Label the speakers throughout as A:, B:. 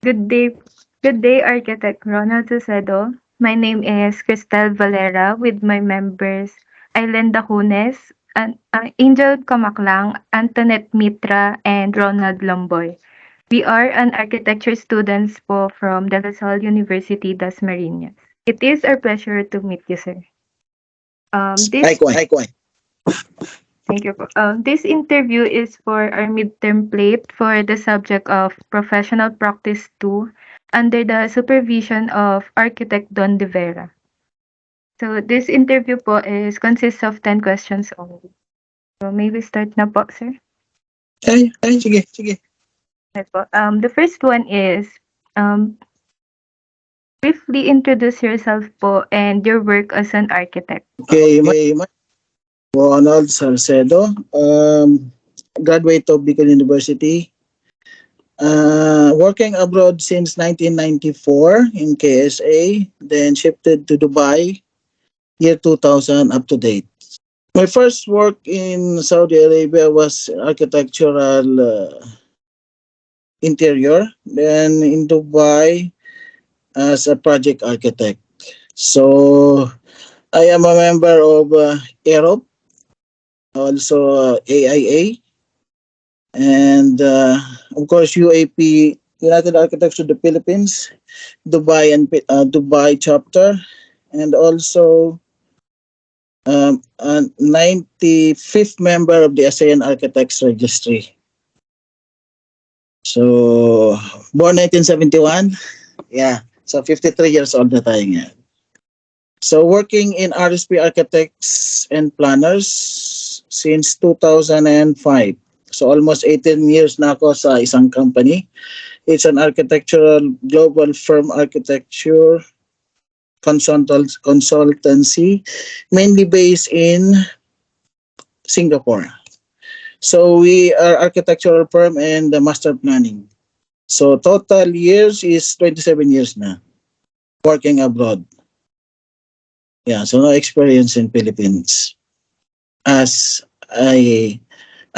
A: Good day, good day, Architect Ronald Sucedo. My name is Cristel Valera with my members Aileen Dacunes, Angel Kamaklang, Antoinette Mitra, and Ronald Lomboy. We are an architecture students po from De La Salle University, Dasmariñas. It is our pleasure to meet you, sir. This
B: Hi, Kwan.
A: Thank you po. This interview is for our midterm plate for the subject of Professional Practice 2 under the supervision of Architect Don De Vera. So this interview po is consists of 10 questions only. So maybe start na po, sir.
B: Sige.
A: Okay po. The first one is um, briefly introduce yourself po and your work as an architect.
B: Okay, my Ronald Salcedo, graduate of Bicol University. Working abroad since 1994 in KSA, then shifted to Dubai, year 2000 up to date. My first work in Saudi Arabia was architectural interior, then in Dubai as a project architect. So I am a member of Aerope, also AIA, and of course UAP, United Architects of the Philippines, Dubai chapter, and also a 95th member of the ASEAN Architects Registry. So born 1971, yeah. So 53 years old na tayo ngayon. So working in RSP Architects and Planners since 2005. So almost 18 years na ako sa isang company. It's an architectural global firm architecture consultancy, mainly based in Singapore. So we are architectural firm and master planning. So total years is 27 years na working abroad. Yeah, so no experience in Philippines as a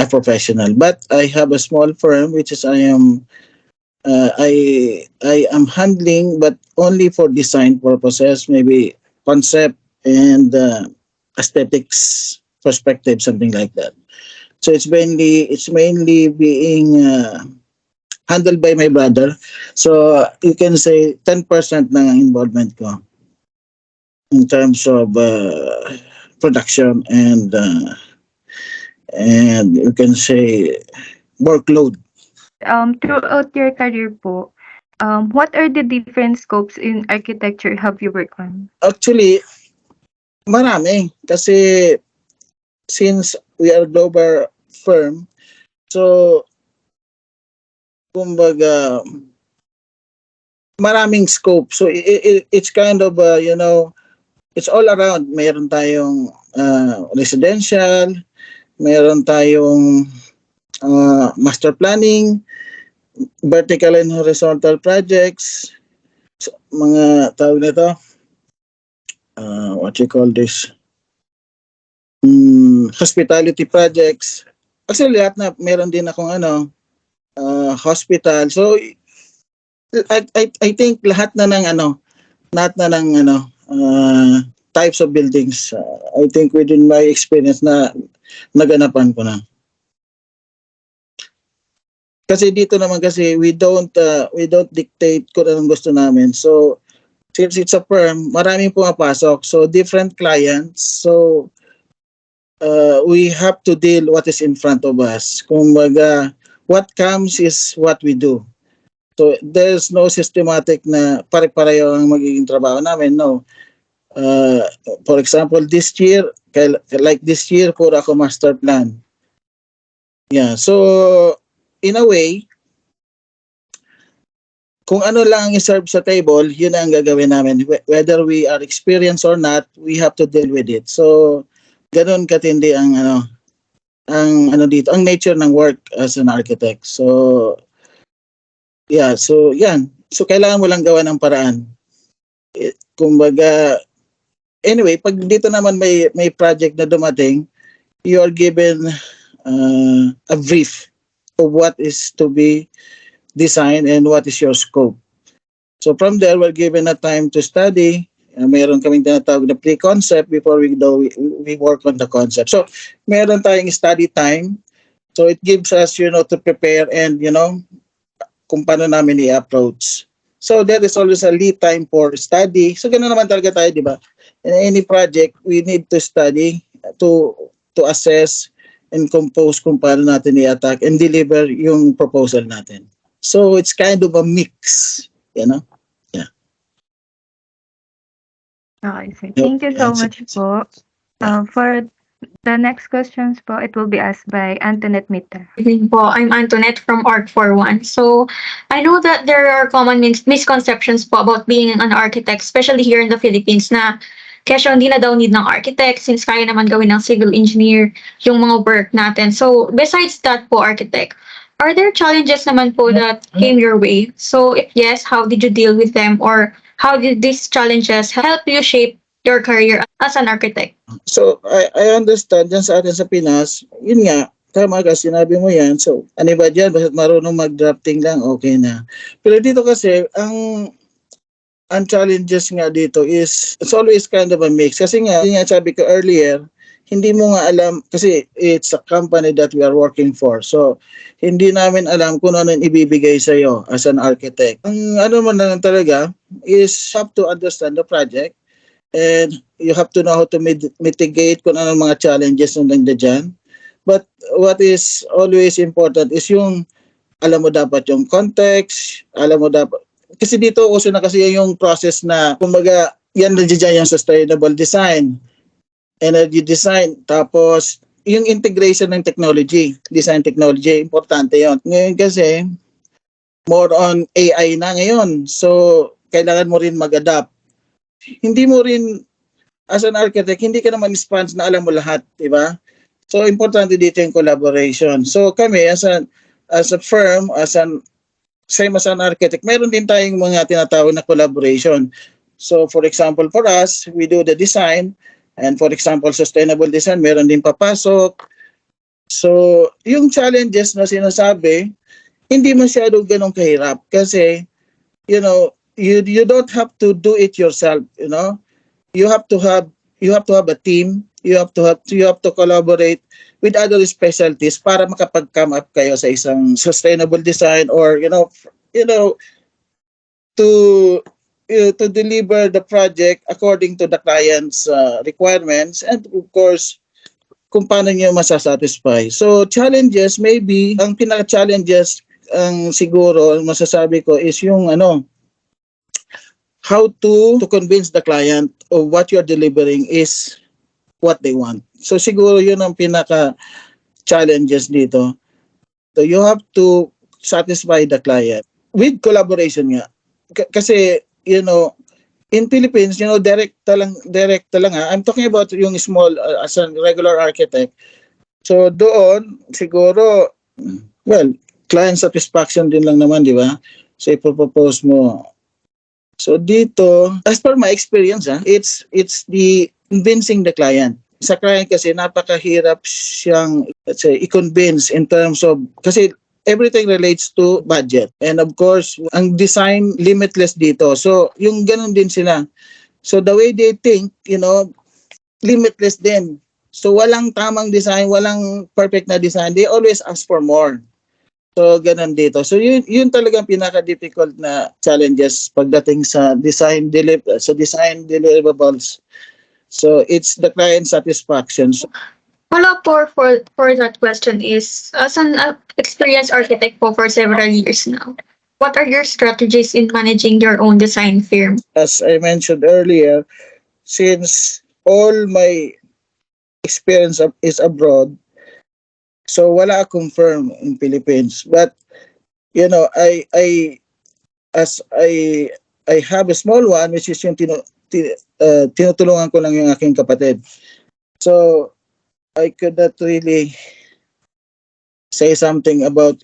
B: professional, but I have a small firm which is I am handling, but only for design purposes, maybe concept and aesthetics perspective, something like that. So it's mainly being handled by my brother. So you can say 10% ng involvement ko in terms of production and you can say workload.
A: Throughout your career po, what are the different scopes in architecture have you worked on?
B: Actually, marami kasi since we are a global firm, so kumbaga maraming scope. So it's kind of it's all around. Mayroon tayong residential, mayroon tayong master planning, vertical and horizontal projects, mga tawag nito, what you call this, hospitality projects. Actually, lahat na, meron din akong hospital. So, I think lahat na ng types of buildings, I think within my experience na naganapan ko na. Kasi dito naman kasi we don't dictate kung anong gusto namin. So since it's a firm, maraming pumapasok. So different clients. So we have to deal what is in front of us. Kumbaga, what comes is what we do. So there's no systematic na pare-pareho ang magiging trabaho namin. No. For example, this year, like this year, puro ako master plan. Yeah. So in a way, kung ano lang ang i-serve sa table, yun ang gagawin namin. Whether we are experienced or not, we have to deal with it. So, ganun katindi ang dito, ang nature ng work as an architect. So, yeah, so yan. So, kailangan mo lang gawa ng paraan. Kumbaga, anyway, pag dito naman may project na dumating, you are given a brief of what is to be design and what is your scope. So from there, we're given a time to study. Meron kaming tinatawag na pre-concept before we work on the concept. So meron tayong study time. So it gives us, to prepare and, kung paano namin i-approach. So there is always a lead time for study. So ganoon naman talaga tayo, di ba? In any project, we need to study to assess and compose kung paano natin i-attack and deliver yung proposal natin. So it's kind of a mix, Yeah.
A: Okay, sir. Thank you so much po. For the next questions po, it will be asked by Antoinette Mita.
C: Evening po. I'm Antoinette from ARC41. So, I know that there are common misconceptions po about being an architect, especially here in the Philippines, na kesyo hindi na daw need ng architect since kaya naman gawin ng civil engineer yung mga work natin. So, besides that po, architect, are there challenges naman po that came your way? So, if yes, how did you deal with them? Or how did these challenges help you shape your career as an architect?
B: So, I understand dyan sa atin sa Pinas, yun nga, tama ka, sinabi mo yan. So, ano ba dyan? Basta marunong mag-drafting lang, okay na. Pero dito kasi, ang challenges nga dito is, it's always kind of a mix. Kasi nga, yun nga sabi ko earlier, hindi mo nga alam, kasi it's a company that we are working for. So, hindi namin alam kung ano ibibigay sa'yo as an architect. Ang ano mo na lang talaga is have to understand the project, and you have to know how to mitigate kung ano mga challenges na nandiyan. But what is always important is yung alam mo dapat yung context, alam mo dapat, kasi dito uso na kasi yung process na kumbaga yan nandiyan yung sustainable design, energy design, tapos yung integration ng technology, design technology, importante yon. Ngayon kasi more on AI na ngayon, so kailangan mo rin mag-adapt. Hindi mo rin, as an architect, hindi ka naman sponge na alam mo lahat, di ba? So, importante dito yung collaboration. So, kami, as a firm, same as an architect, meron din tayong mga tinatawag na collaboration. So, for example, for us, we do the design, and for example, sustainable design, meron din papasok. So, yung challenges na sinasabi, hindi masyado ganong kahirap kasi, you don't have to do it yourself, you have to have a team, you have to collaborate with other specialties para makapag-come up kayo sa isang sustainable design, or to deliver the project according to the client's requirements, and of course kung paano niyo masasatisfy. So challenges, maybe ang pinaka-challenges ang siguro masasabi ko is yung how to convince the client of what you're delivering is what they want. So siguro yun ang pinaka-challenges dito. So you have to satisfy the client with collaboration nga. Kasi, in Philippines, direct lang. I'm talking about yung small, as a regular architect. So doon, siguro, client satisfaction din lang naman, di ba? So ipropose mo. So dito, as per my experience, it's the convincing the client. Sa client kasi napakahirap siyang, let's say, i-convince in terms of, kasi everything relates to budget. And of course, ang design limitless dito. So yung ganun din sila. So the way they think, limitless din. So walang tamang design, walang perfect na design. They always ask for more. So, ganun dito. So, yun talagang pinaka-difficult na challenges pagdating sa design deliverables. So, it's the client satisfaction. So,
C: Follow-up for that question is, as an experienced architect po for several years now, what are your strategies in managing your own design firm?
B: as I mentioned earlier, since all my experience is abroad, so wala akong firm in Philippines. But I have a small one, which is yung tinutulungan ko lang yung aking kapatid. So I could not really say something about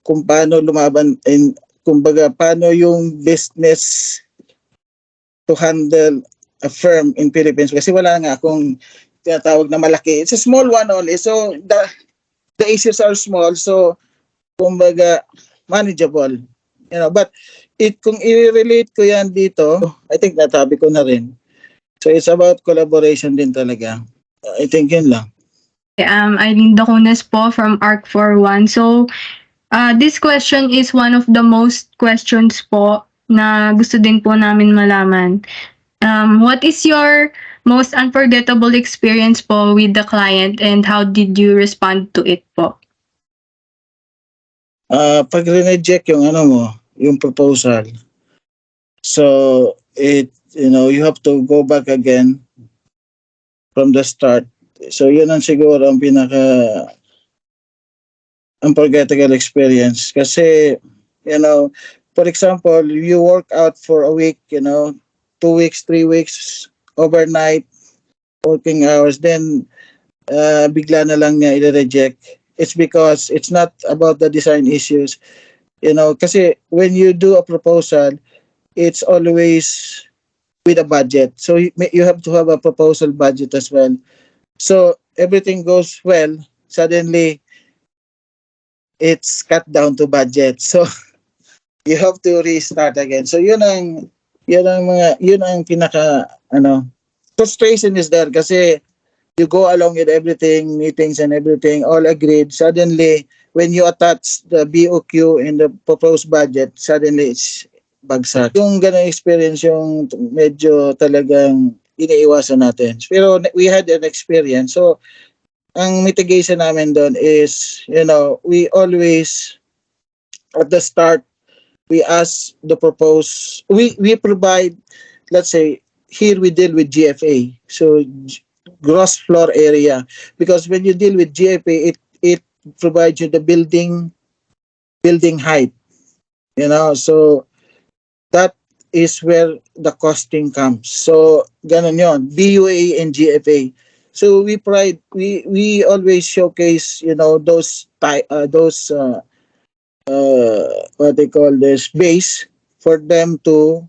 B: kung paano lumaban, and kumbaga paano yung business to handle a firm in Philippines, kasi wala nga akong tinatawag na malaki. It's a small one only. So the issues are small. So kumbaga manageable. But kung i-relate ko yan dito, I think natabi ko na rin. So it's about collaboration din talaga. I think yun lang.
D: Eileen Dacunes po from ARC41. So, this question is one of the most questions po na gusto din po namin malaman. What is your most unforgettable experience po with the client and how did you respond to it po?
B: Pag rineject yung proposal, so you have to go back again from the start. So yun ang siguro ang pinaka unforgettable experience kasi for example, you work out for a week, 2 weeks, 3 weeks overnight working hours, then bigla na lang niya i-reject. It's because it's not about the design issues. Kasi when you do a proposal, it's always with a budget. So you have to have a proposal budget as well. So everything goes well, suddenly it's cut down to budget. So you have to restart again. So yun ang pinaka frustration is there kasi you go along with everything, meetings and everything, all agreed. Suddenly, when you attach the BOQ in the proposed budget, suddenly it's bagsak. Yung ganang experience yung medyo talagang iniiwasan natin. Pero we had an experience. So, ang mitigation namin doon is, we always, at the start, we ask the we provide, let's say, here we deal with GFA. So, gross floor area. Because when you deal with GFA, it provides you the building height. So, that is where the costing comes. So, ganun yon, BUA and GFA. So we always showcase, those what they call this base for them to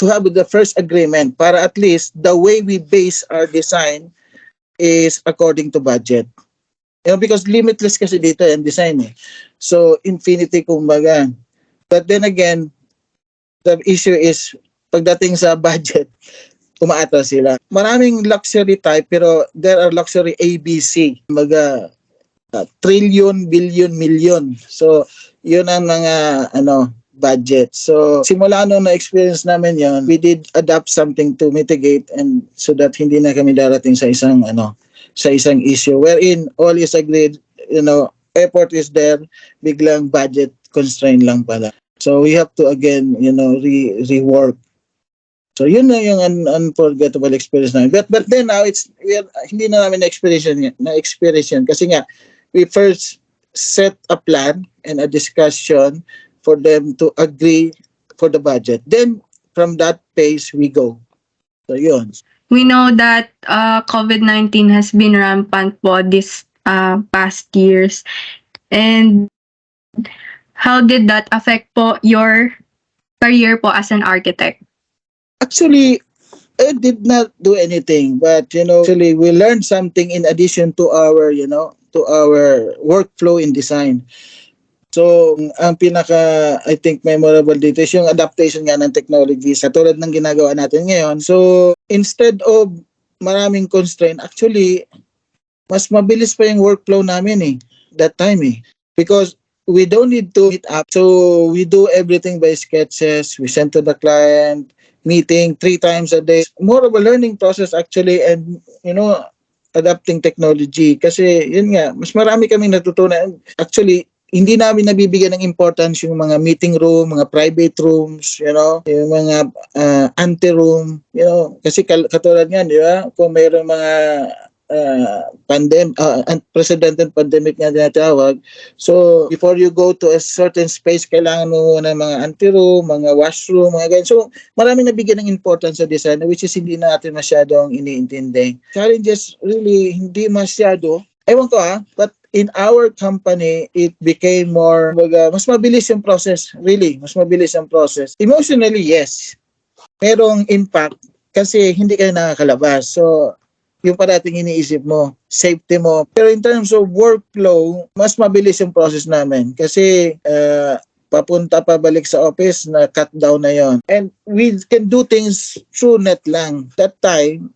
B: have the first agreement para at least the way we base our design is according to budget. Because limitless kasi dito ang design eh. So infinity kumbaga. But then again, the issue is pagdating sa budget, umaatras sila. Maraming luxury type pero there are luxury ABC. Kumbaga trillion, billion, million. So yun ang mga budget. So simula nung na-experience namin yon, we did adapt something to mitigate and so that hindi na kami darating sa isang issue wherein all is agreed, effort is there, biglang budget constraint lang pala. So we have to again, rework. So yun na yung unforgettable experience namin. But then now hindi na namin na-experience yun kasi nga we first set a plan and a discussion for them to agree for the budget. Then from that pace we go. So yun.
D: We know that COVID-19 has been rampant po this past years. And how did that affect po your career po as an architect?
B: Actually, I did not do anything, but actually we learned something in addition to our workflow in design. So, ang pinaka I think memorable dito is yung adaptation nga ng technology sa tulad ng ginagawa natin ngayon. So, instead of maraming constraint, actually mas mabilis pa yung workflow namin that time because we don't need to meet up. So, we do everything by sketches. We send to the client, meeting 3 times a day. More of a learning process actually and, adapting technology. Kasi, yun nga, mas marami kaming natutunan. Actually, hindi namin nabibigyan ng importance yung mga meeting room, mga private rooms, yung mga ante-room, kasi katulad nga, di ba? Kung mayroong mga unprecedented pandemic nga tinatawag. So, before you go to a certain space, kailangan mo muna mga ante-room, mga washroom, mga ganyan. So, maraming nabigyan ng importance sa design, which is hindi natin masyadong iniintindi. Challenges, really, hindi masyado. Ewan ko but in our company, it became more, mas mabilis yung process. Really, mas mabilis yung process. Emotionally, yes. Merong impact kasi hindi kayo nakakalabas. So, yung parating iniisip mo, safety mo. Pero in terms of workflow, mas mabilis yung process namin kasi papunta pabalik sa office na cut down na yon. And we can do things through net lang. That time,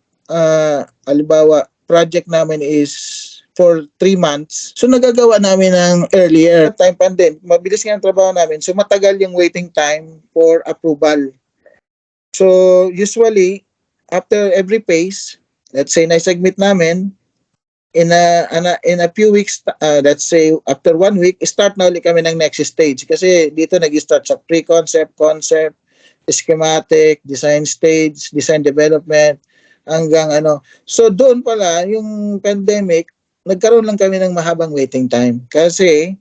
B: halimbawa, project namin is for 3 months. So nagagawa namin ng earlier. Time pandemic, mabilis nga ang trabaho namin. So matagal yung waiting time for approval. So usually, after every phase, let's say na-submit namin, in a few weeks, let's say after 1 week, start na ulit kami ng next stage. Kasi dito nag-start sa pre-concept, concept, schematic, design stage, design development, hanggang ano. So doon pala, yung pandemic, nagkaroon lang kami ng mahabang waiting time. Kasi,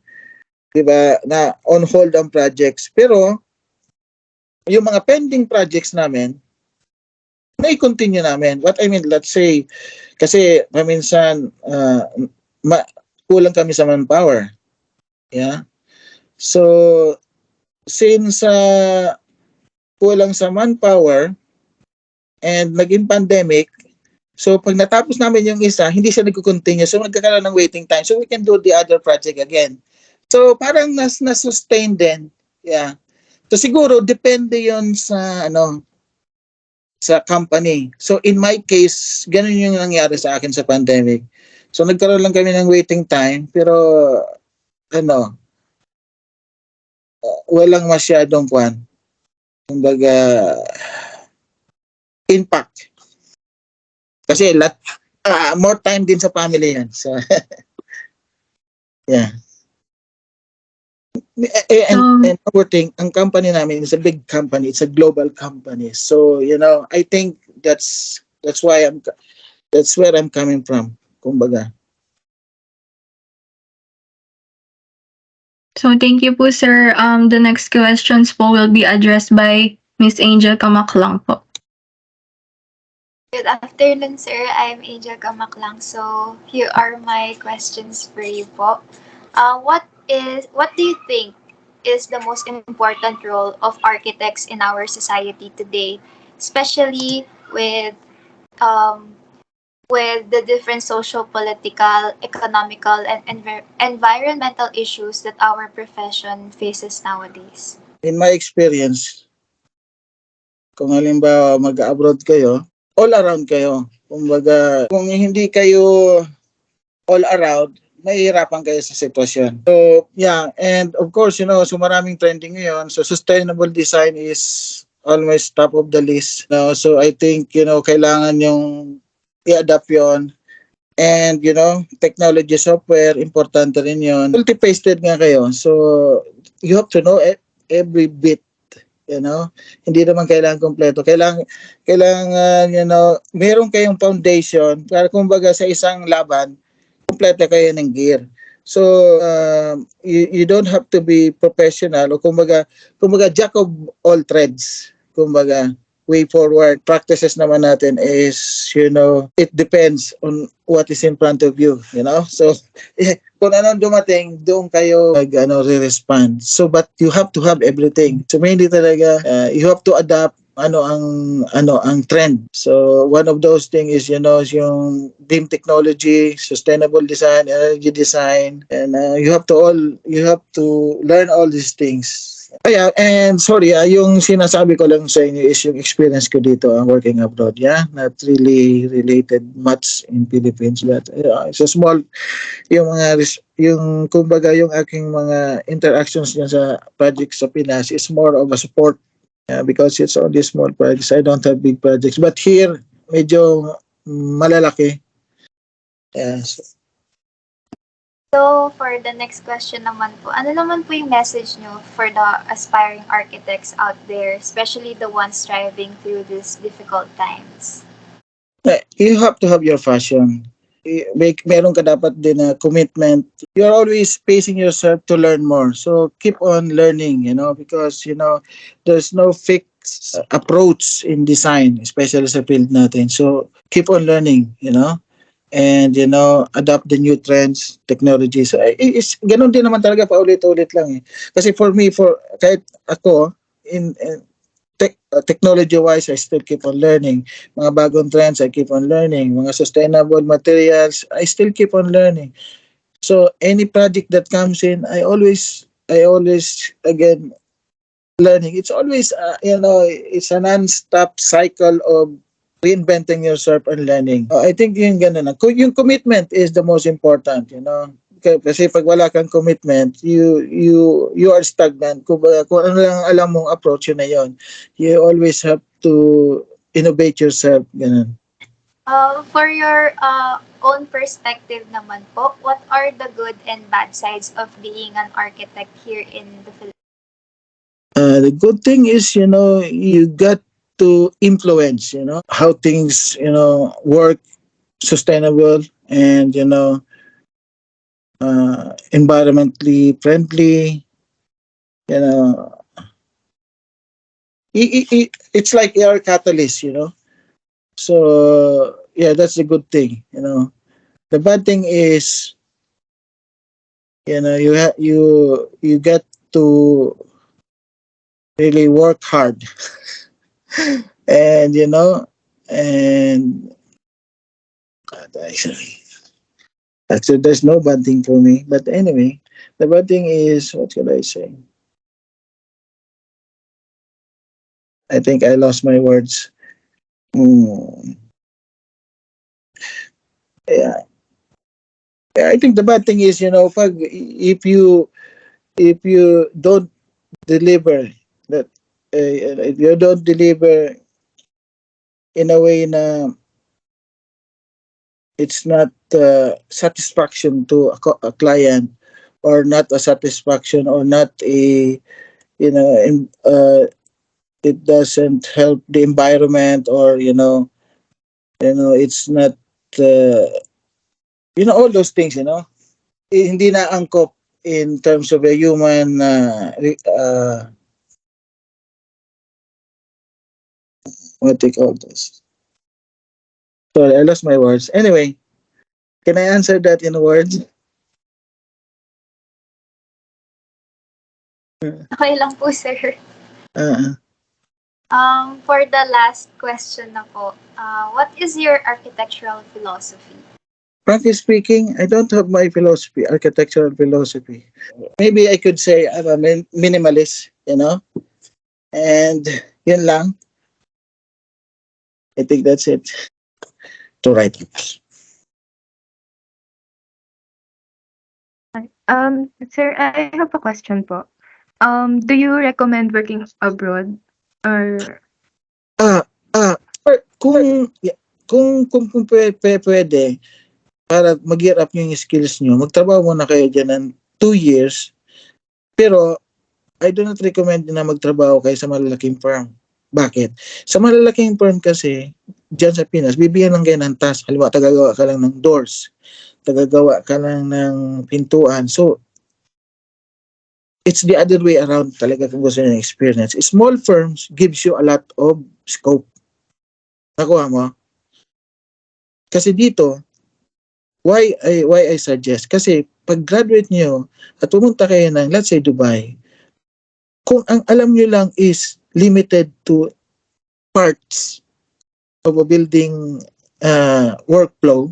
B: di ba, na on hold ang projects. Pero, yung mga pending projects namin, na-continue namin. What I mean, let's say, kasi paminsan, kulang kami sa manpower. Yeah? So, since kulang sa manpower, and naging pandemic, so pag natapos namin yung isa, hindi siya nag-continue. So, magkakaroon ng waiting time. So, we can do the other project again. So, parang na-sustain din. Yeah. So, siguro, depende yon sa, sa company. So, in my case, ganun yung nangyari sa akin sa pandemic. So, nagkaroon lang kami ng waiting time, pero, walang masyadong kumbaga, impact. Kasi more time din sa family yan. So, yeah. And our thing, ang company namin is a big company. It's a global company. So, I think that's where I'm coming from. Kumbaga.
D: So thank you po, sir. The next questions po will be addressed by Miss Angel Kamaklang po.
E: Good afternoon, sir. I'm Angel Kamaklang. So, here are my questions for you po. What do you think is the most important role of architects in our society today, especially with the different social, political, economical, and environmental issues that our profession faces nowadays?
B: In my experience, kung halimbawa mag-abroad kayo, all around kayo. Kumbaga, kung hindi kayo all around, mahihirapan kayo sa sitwasyon. So, yeah. And of course, so maraming trending ngayon. So, sustainable design is always top of the list. So, I think, kailangan yung i-adapt yon. And, technology software, importante rin yun. Multi-faceted nga kayo. So, you have to know every bit. Hindi naman kailangan kompleto. Kailangan meron kayong foundation para kumbaga sa isang laban, kompleto kayo ng gear. So, you don't have to be professional o kumbaga jack of all trades. Kumbaga, way forward. Practices naman natin is, it depends on what is in front of you, So, kung anong dumating, doon kayo re-respond. So, but you have to have everything. So, mainly talaga, you have to adapt ang trend. So, one of those things is, yung BIM technology, sustainable design, energy design, and you have to learn all these things. And sorry, yung sinasabi ko lang sa inyo is yung experience ko dito working abroad. Not really related much in Philippines, but it's a small, yung kumbaga yung aking mga interactions niya sa project sa Pinas is more of a support because it's only small projects. I don't have big projects, but here medyo malalaki. Yes.
E: So, for the next question naman po, ano naman po yung message nyo for the aspiring architects out there, especially the ones striving through these difficult times?
B: You have to have your passion. Meron ka dapat din na commitment. You're always pacing yourself to learn more. So, keep on learning, because, there's no fixed approach in design, especially sa field natin. So, keep on learning, and adapt the new trends, technology. So ganun din naman talaga, paulit-ulit lang kasi for me, kahit ako in technology-wise, I still keep on learning. Mga bagong trends, I keep on learning. Mga sustainable materials, I still keep on learning. So any project that comes in, I always again learning. It's always it's a non-stop cycle of reinventing yourself and learning. I think yung ganun na. Yung commitment is the most important, Kasi pag wala kang commitment, you are stagnant. Kung ano lang alam mong approach, yun na yun. You always have to innovate yourself, ganun.
E: For your own perspective naman po, what are the good and bad sides of being an architect here in the Philippines?
B: The good thing is, you got to influence, how things, work sustainable and, environmentally friendly, it's like air catalyst, So, yeah, that's a good thing, The bad thing is, you get to really work hard and and actually there's no bad thing for me, but anyway, the bad thing is, what should I say? I think I lost my words. Yeah, I think the bad thing is, if you don't deliver that, if you don't deliver in a way na it's not satisfaction to a client, or not a satisfaction, or not a it doesn't help the environment, or it's not all those things, hindi na angkop in terms of a human what do you call this? Sorry, I lost my words. Anyway, can I answer that in words?
E: Okay lang po, sir.
B: Uh,
E: For the last question na po, what is your architectural philosophy?
B: Frankly speaking, I don't have my philosophy, architectural philosophy. Maybe I could say I'm a minimalist, and yun lang. I think that's it. To write.
A: Sir, I have a question po. Do you recommend working abroad or
B: Or kung pwede, para mag-gear up nyo yung skills nyo, magtrabaho muna kayo dyan ng 2 years, pero I do not recommend na magtrabaho kayo sa malalaking firm. Bakit? Sa malalaking firm kasi, dyan sa Pinas, bibigyan lang kayo ng task. Halimbawa, tagagawa ka lang ng doors, tagagawa ka lang ng pintuan. So, it's the other way around talaga kung gusto nyo ng experience. Small firms gives you a lot of scope. Nakuha mo? Kasi dito, why I suggest? Kasi pag graduate nyo at pumunta kayo ng, let's say, Dubai, kung ang alam nyo lang is limited to parts of a building workflow,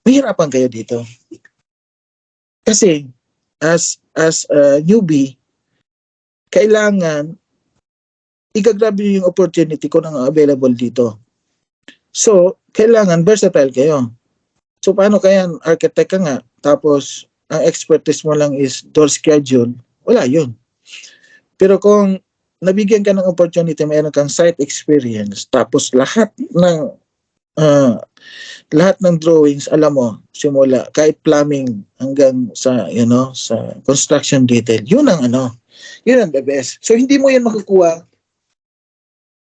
B: mahirapan kayo dito. Kasi as a newbie, kailangan igagrab nyo yung opportunity kung ang available dito. So, kailangan versatile kayo. So, paano kaya architect ka nga, tapos ang expertise mo lang is door schedule, wala yun. Pero kung nabigyan ka ng opportunity, mayroon kang site experience, tapos lahat ng drawings, alam mo, simula, kahit plumbing hanggang sa, sa construction detail, yun ang the best. So, hindi mo yan makukuha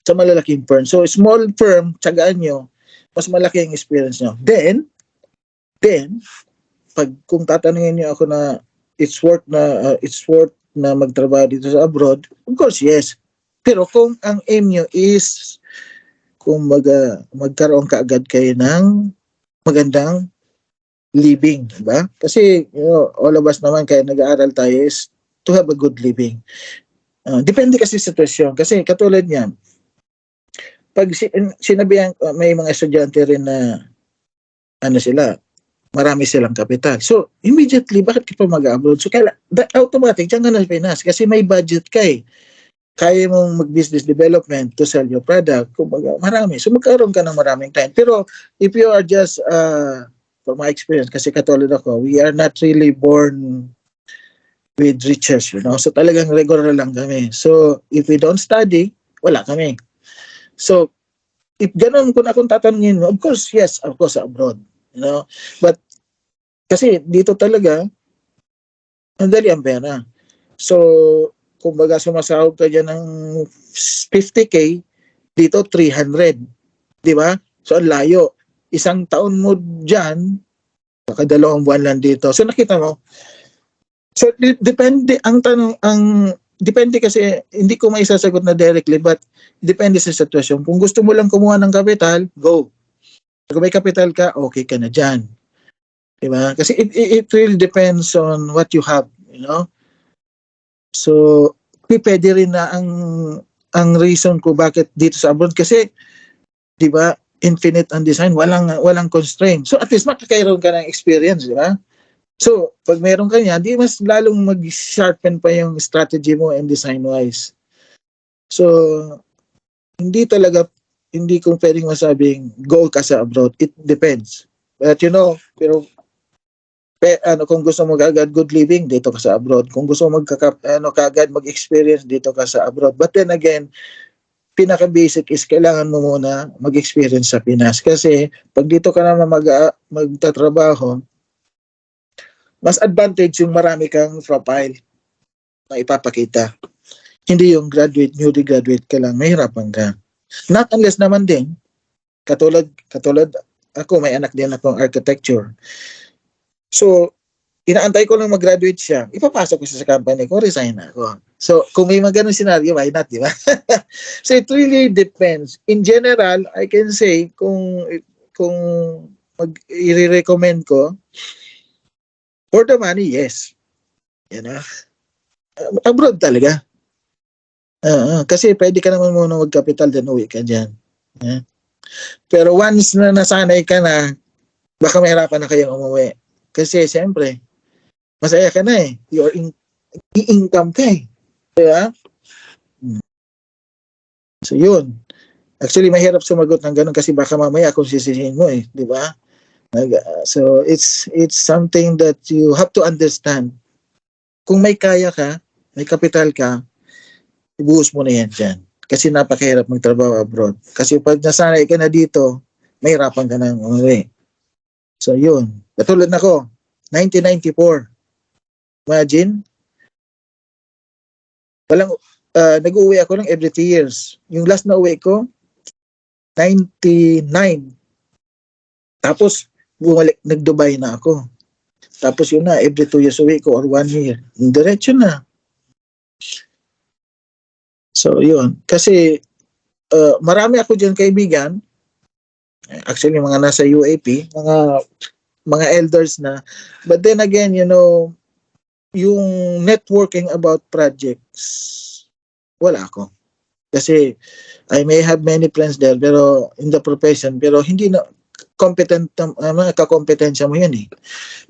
B: sa malalaking firm. So, small firm, tsagaan nyo, mas malaki ang experience nyo. Then, kung tatanungin nyo ako na it's worth na magtrabaho dito sa abroad, of course, yes. Pero kung ang aim nyo is kung magkaroon kaagad kayo ng magandang living, diba? Kasi, all of us naman, kaya nag-aaral tayo is to have a good living. Depende kasi sa sitwasyon. Kasi katulad niyan, pag sinabihan, may mga estudyante rin na ano sila, marami silang kapital. So, immediately, bakit ka pa mag-abroad? So, automatic, dyan ka na sa Pinas kasi may budget ka eh. Kaya mong mag-business development to sell your product. Kumbaga, marami. So, magkaroon ka ng maraming time. Pero, if you are just, from my experience, kasi katulad ako, we are not really born with riches, you know. So, talagang regular lang kami. So, if we don't study, wala kami. So, if ganun kung tatanungin mo, of course, yes, of course, abroad. You know, but kasi dito talaga ang dali ang pera. So, kumbaga sumasahod ka dyan ng 50K, dito 300. Di ba? So, ang layo. Isang taon mo dyan, baka 2 buwan lang dito. So, nakita mo. So, depende, depende kasi, hindi ko may sasagot na directly, but depende sa sitwasyon. Kung gusto mo lang kumuha ng kapital, go. Kung may kapital ka, okay ka na dyan. Diba? Kasi it really depends on what you have, you know? So, pwede rin na ang reason ko bakit dito sa abroad kasi, diba, infinite ang design, walang constraint. So, at least makakairoon ka ng experience, diba? So, pag meron ka niya, di mas lalong mag-sharpen pa yung strategy mo and design-wise. So, hindi kong pwedeng masabing go ka sa abroad. It depends. But you know, pero kung gusto mo agad good living, dito ka sa abroad. Kung gusto mo kagad mag-experience, dito ka sa abroad. But then again, pinaka-basic is kailangan mo muna mag-experience sa Pinas. Kasi pag dito ka naman magtatrabaho, mas advantage yung marami kang profile na ipapakita. Hindi yung newly graduate ka lang, mahirapan ka. Not unless naman din, katulad ako, may anak din akong architecture. So, inaantay ko lang mag-graduate siya, ipapasok ko siya sa company ko, resign na ako. So, kung may mga ganun scenario, why not, di ba? So, it really depends. In general, I can say, kung i-recommend ko, for the money, yes. You know? Abroad talaga. Kasi pwede ka naman muna mag-capital, then uwi ka dyan. Yeah. Pero once na nasanay ka na, baka mahirapan na kayong umuwi. Kasi siyempre, masaya ka na eh. Your income ka eh. Diba? So yun. Actually, mahirap sumagot ng ganun kasi baka mamaya kung sisisihin mo eh. Diba? So it's something that you have to understand. Kung may kaya ka, may kapital ka, ibuhos mo na yan dyan. Kasi napakahirap magtrabaho abroad. Kasi pag nasanay ka na dito, mahirapan ka nang umuwi. So yun. Katulad na ko, 1994. Imagine, nag-uwi ako ng every 3 years. Yung last na uwi ko, 99. Tapos, nag-Dubai na ako. Tapos yun na, every 2 years uwi ko or 1 year. Diretso na. So, yun. Kasi, marami ako dyan kaibigan. Actually, mga nasa UAP, mga elders na. But then again, you know, yung networking about projects, wala ako. Kasi, I may have many friends there, pero in the profession, pero hindi na mga kakompetensya mo yun eh.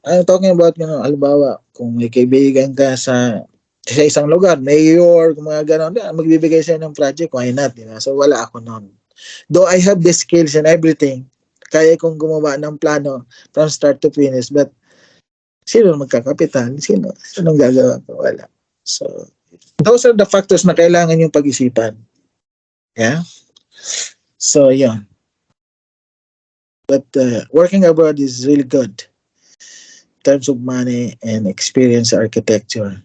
B: I'm talking about, you know, halimbawa, kung may kaibigan ka sa isang lugar, mayor, mga gano'n, magbibigay sa'yo ng project, why not? Diba? So, wala ako noon. Though I have the skills and everything, kaya kong gumawa ng plano from start to finish, but sino magkakapital? Sinong gagawa ko? Wala. So, those are the factors na kailangan yung pag-isipan. Yeah? So, yeah. But working abroad is really good in terms of money and experience architecture.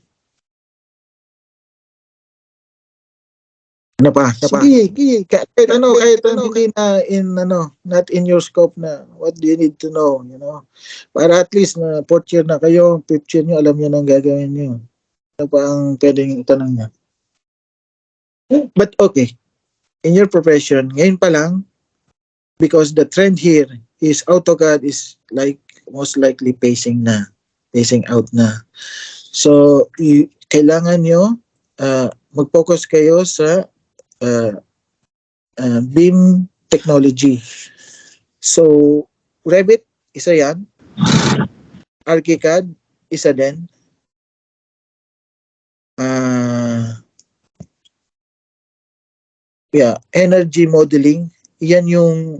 B: Ano pa? Sige. Kahit hindi na not in your scope na what do you need to know, you know? Para at least na 4th year na kayo, 5th year nyo, alam nyo nang gagawin nyo. Ano pa ang pwedeng itanong nyo? But okay, in your profession, ngayon pa lang, because the trend here is AutoCAD is like most likely phasing out na. So, kailangan nyo mag-focus kayo sa uh, BIM technology. So, Revit, isa yan. ArchiCAD, isa din. Energy modeling, yan yung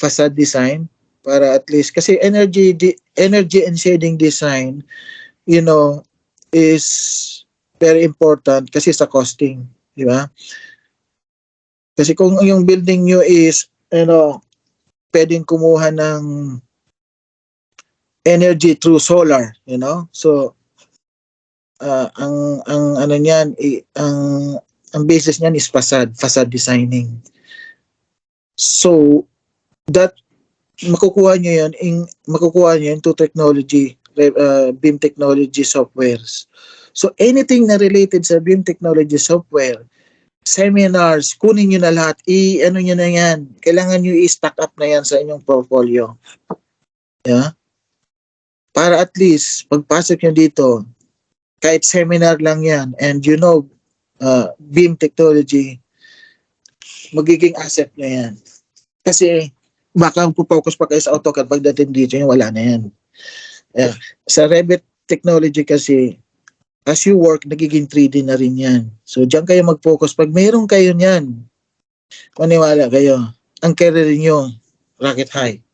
B: facade design para at least kasi energy and shading design is very important kasi sa costing, di ba? Kasi kung yung building nyo is pwedeng kumuha ng energy through solar, so ang ano niyan ang basis niyan is facade designing. So that makukuha niyo yan to technology, BIM technology softwares. So anything na related sa BIM technology software, seminars, kunin niyo na lahat, ano niyo na yan. Kailangan niyo i-stack up na yan sa inyong portfolio. Yeah? Para at least pagpasok niyo dito, kahit seminar lang yan and BIM technology, magiging asset na yan. Kasi baka focus pa kayo sa AutoCAD pagdating dito, wala na yan. Yeah. Sa Revit technology kasi, as you work, nagiging 3D na rin yan. So, diyan kayo mag-focus. Pag mayroon kayo niyan, maniwala kayo, ang career nyo, rocket high.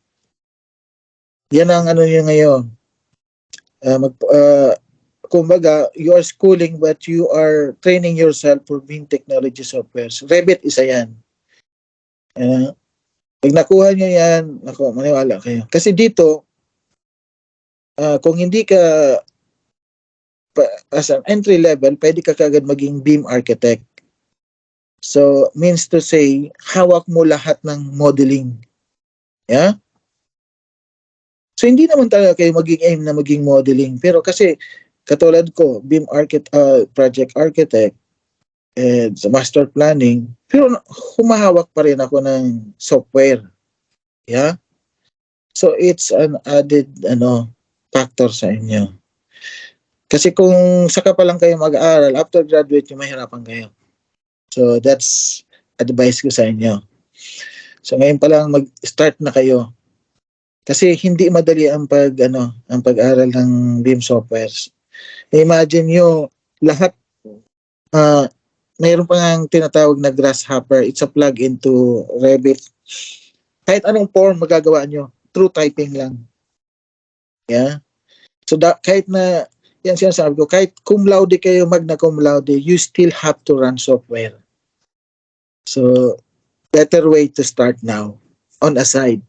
B: Yan ang ano nyo ngayon. Kumbaga, you are schooling but you are training yourself for BIM technology softwares. Revit, isa yan. Pag nakuha nyo yan, maniwala kayo. Kasi dito, kung hindi ka as an entry level, pwede ka kagad maging BIM architect. So, means to say, hawak mo lahat ng modeling. Yeah? So, hindi naman talaga kayo maging aim na maging modeling. Pero kasi, katulad ko, BIM project architect, and sa master planning, pero humahawak pa rin ako ng software. Yeah? So, it's an added factor sa inyo. Kasi kung saka pa lang kayo mag-aaral, after graduate, mahirapan kayo. So, that's advice ko sa inyo. So, ngayon pa lang mag-start na kayo. Kasi hindi madali ang pag-aral ng BIM softwares. Imagine nyo, lahat, mayroon pa nga tinatawag na grasshopper. It's a plug-in to Revit. Kahit anong form magagawa nyo, through typing lang. Yeah? So, kahit na, yan sinasabi ko, kahit cum laude kayo, magna cum laude, you still have to run software. So, better way to start now, on a side.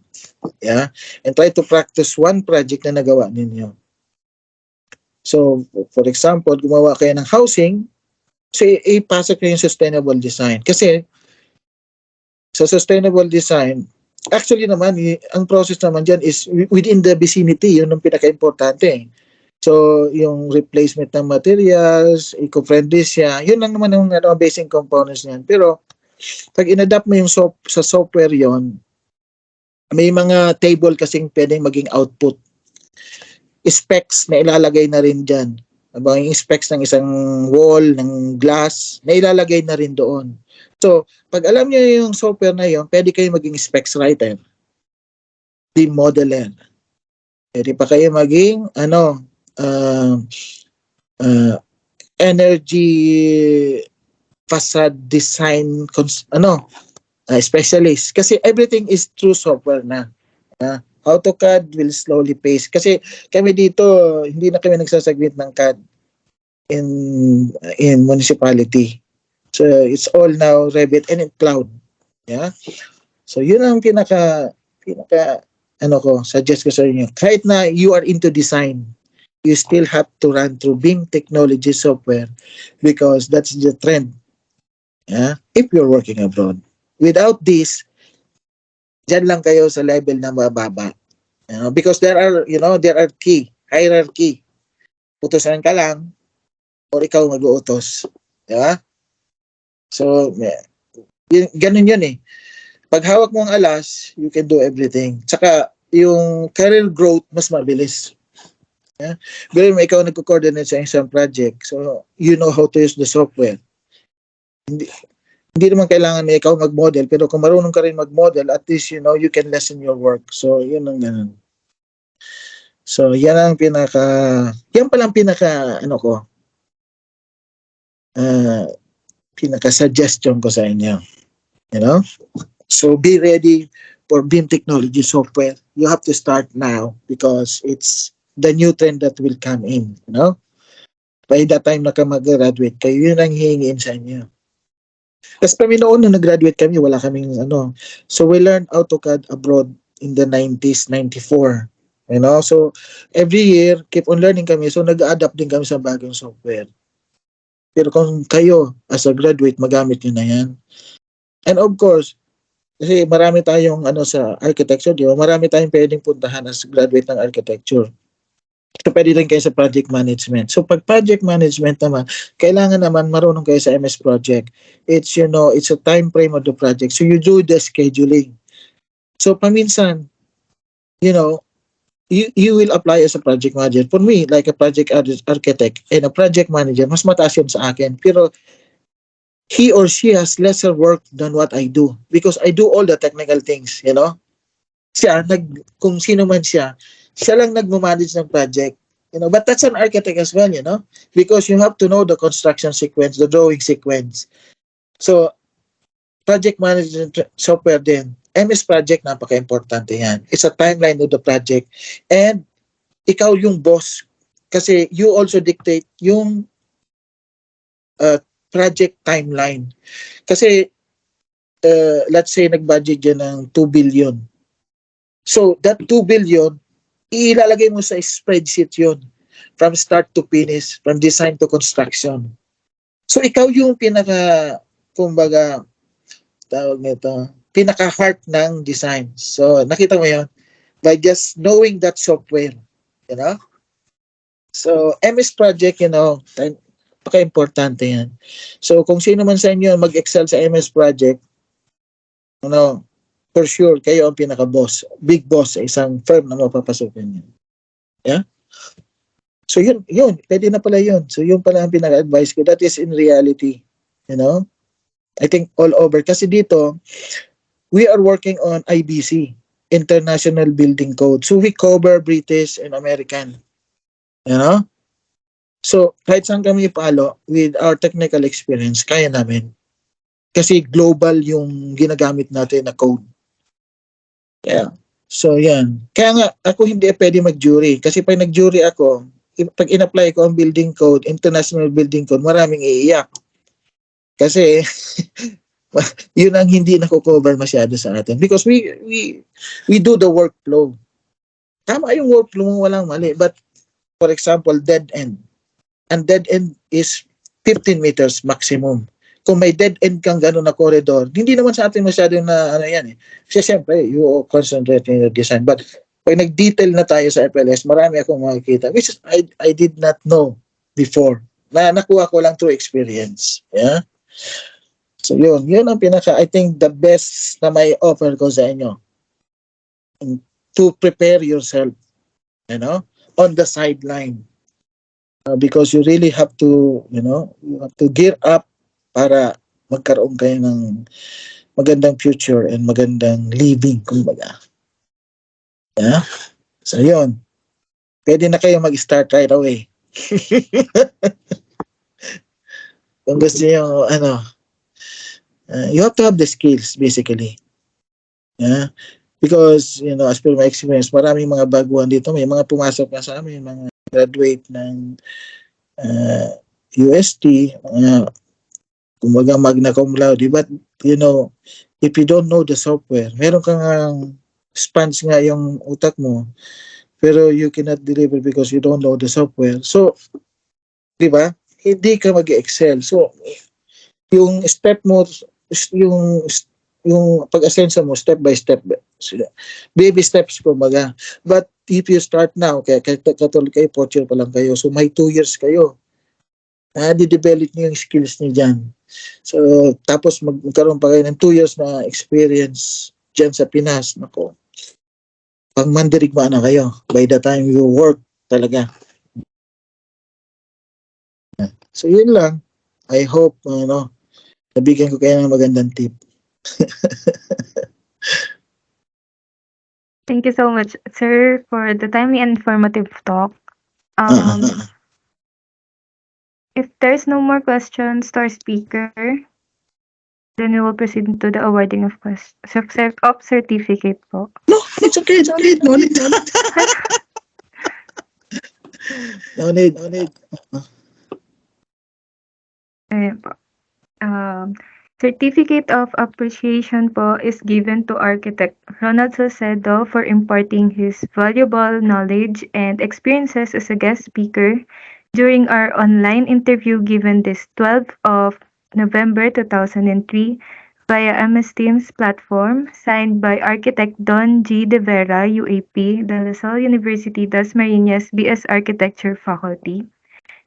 B: Yeah? And try to practice one project na nagawa ninyo. So, for example, gumawa kayo ng housing, so ipasok kayo yung sustainable design. Kasi, sa sustainable design, actually naman, ang process naman dyan is within the vicinity, yun ang pinaka-importante. So, yung replacement ng materials, eco-friendly siya, yun lang naman yung basic components niyan. Pero, pag in-adapt mo yung sa software yon, may mga table kasing pwedeng maging output. Specs na ilalagay na rin dyan. Yung specs ng isang wall, ng glass, na ilalagay na rin doon. So, pag alam niyo yung software na yon, pwede kayo maging specs writer, BIM modeler. Pwede pa kayo maging energy facade design specialist. Kasi everything is through software na. AutoCAD will slowly pace. Kasi kami dito, hindi na kami nagsasagwit ng CAD in municipality. So, it's all now Revit and in cloud. Yeah? So, yun ang suggest ko sa inyo. Kahit na you are into design, you still have to run through BIM technology software because that's the trend. Yeah? If you're working abroad. Without this, dyan lang kayo sa level na mababa. Because there are hierarchy. Utusan ka lang or ikaw mag-uutos. Diba? So, ganun yun eh. Pag hawak mo ang alas, you can do everything. Tsaka, yung career growth, mas mabilis. Pero mo ikaw nagko-coordinate sa isang project, so you know how to use the software. Hindi naman kailangan may ikaw mag-model, pero kung marunong ka rin mag-model, at least you know you can lessen your work. So yun ang ganun. So yan palang pinaka ano ko, pinaka suggestion ko sa inyo. You know? So be ready for BIM technology software. You have to start now because it's the new trend that will come in, you know? By the time na ka mag-graduate kayo, yun ang hihingin sa inyo. Kasi kami noon, nung nag-graduate kami, wala kaming ano. So we learned AutoCAD abroad in the 90s, 94. You know? So every year, keep on learning kami. So nag-adapt din kami sa bagong software. Pero kung kayo, as a graduate, magamit nyo na yan. And of course, kasi marami tayong ano sa architecture, di ba? Marami tayong pwedeng puntahan as graduate ng architecture. So pwede rin kayo sa project management. So pag project management naman, kailangan naman marunong kayo sa MS Project. It's, you know, it's a time frame of the project. So you do the scheduling. So paminsan, you know, you will apply as a project manager. For me, like a project architect and a project manager, mas mataas yun sa akin. Pero he or she has lesser work than what I do because I do all the technical things, you know. Kung sino man siya lang nagmamanage ng project, you know. But that's an architect as well, you know, because you have to know the construction sequence, the drawing sequence. So, project management software din. MS Project, napaka-importante yan. It's a timeline of the project. And ikaw yung boss. Kasi you also dictate yung project timeline. Kasi, let's say, nag-budget dyan ng 2 billion. So, that 2 billion, ilalagay mo sa spreadsheet yun. From start to finish, from design to construction. So, ikaw yung kumbaga, tawag nito, pinaka-heart ng design. So, nakita mo yun? By just knowing that software, you know? So, MS Project, you know, paka-importante yan. So, kung sino man sa inyo mag-excel sa MS Project, you know, for sure, kayo ang pinaka-boss, big boss sa isang firm na mapapasukin niyo. Yeah? So, yun, pwede na pala yun. So, yun pala ang pinaka-advice ko. That is in reality, you know? I think all over. Kasi dito, we are working on IBC, International Building Code. So we cover British and American. You know? So kahit saan kami ipalo with our technical experience, kaya namin. Kasi global yung ginagamit natin na code. Yeah. So yan. Kaya nga, ako hindi pwede mag-jury. Kasi pag nag-jury ako, pag in-apply ko ang building code, International Building Code, maraming iiyak. Kasi yun ang hindi nako-cover masyado sa atin because we do the workflow. Tama yung workflow mo, walang mali, but for example, dead end, and dead end is 15 meters maximum. Kung may dead end kang gano'n na corridor, hindi naman sa atin masyado na ano yan eh. Kasi siyempre, you concentrate in the design, but pag nag-detail na tayo sa FLS, marami akong makikita which is I did not know before, na nakuha ko lang through experience. Yeah. So yun ang I think the best na may offer ko sa inyo to prepare yourself, you know, on the sideline. Because you really have to, you know, you have to gear up para magkaroon kayo ng magandang future and magandang living, kumbaga. Yeah? So yun. Pwede na kayo mag-start right away. Kung gusto nyo, you have to have the skills, basically. Yeah? Because, you know, as per my experience, maraming mga baguhan dito. May mga pumasok na sa amin, mga graduate ng UST, kumbaga magna cum laude. But, you know, if you don't know the software, meron kang sponge nga yung utak mo, pero you cannot deliver because you don't know the software. So, di ba? Hindi ka mag-excel. So, yung step mo, yung pag-asenso mo, step by step, baby steps kumbaga. But if you start now, kaya katulad kayo, 4th year pa lang kayo, so may 2 years kayo. Di-develop niyo yung skills niyo dyan. So, tapos magkaroon pa kayo ng 2 years na experience dyan sa Pinas. Nako, pag mandirigma na kayo, by the time you work talaga, So yun lang. I hope nabigyan ko kayo ng magandang tip.
A: Thank you so much, sir, for the timely and informative talk. If there's no more questions to our speaker, then we will proceed to the awarding of certificate po.
B: No, it's okay. No need. No need.
A: Ayan po. Certificate of Appreciation po is given to Architect Ronald Salcedo for imparting his valuable knowledge and experiences as a guest speaker during our online interview given this 12th of November 2003 via MS Teams platform, signed by Architect Don G. De Vera, UAP, De La Salle University, Dasmariñas, BS Architecture Faculty,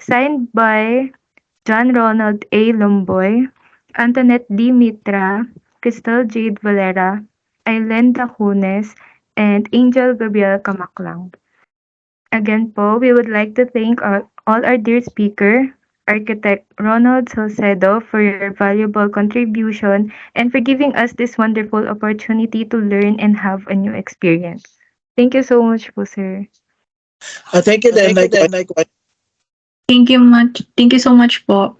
A: signed by John Ronald A. Lomboy, Antoinette D. Mitra, Crystal Jade Valera, Aileen Dacunes, and Angel Gabriel Kamaklang. Again po, we would like to thank all our dear speaker, Architect Ronald Salcedo, for your valuable contribution and for giving us this wonderful opportunity to learn and have a new experience. Thank you so much po, sir.
B: Thank you then.
D: Thank you so much po.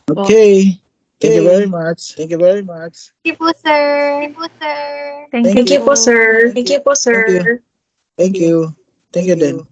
B: Okay. Thank you very much.
E: Thank you po, sir.
A: Thank you
C: Thank you po, sir. Thank you po, sir.
B: Thank you. Thank you then.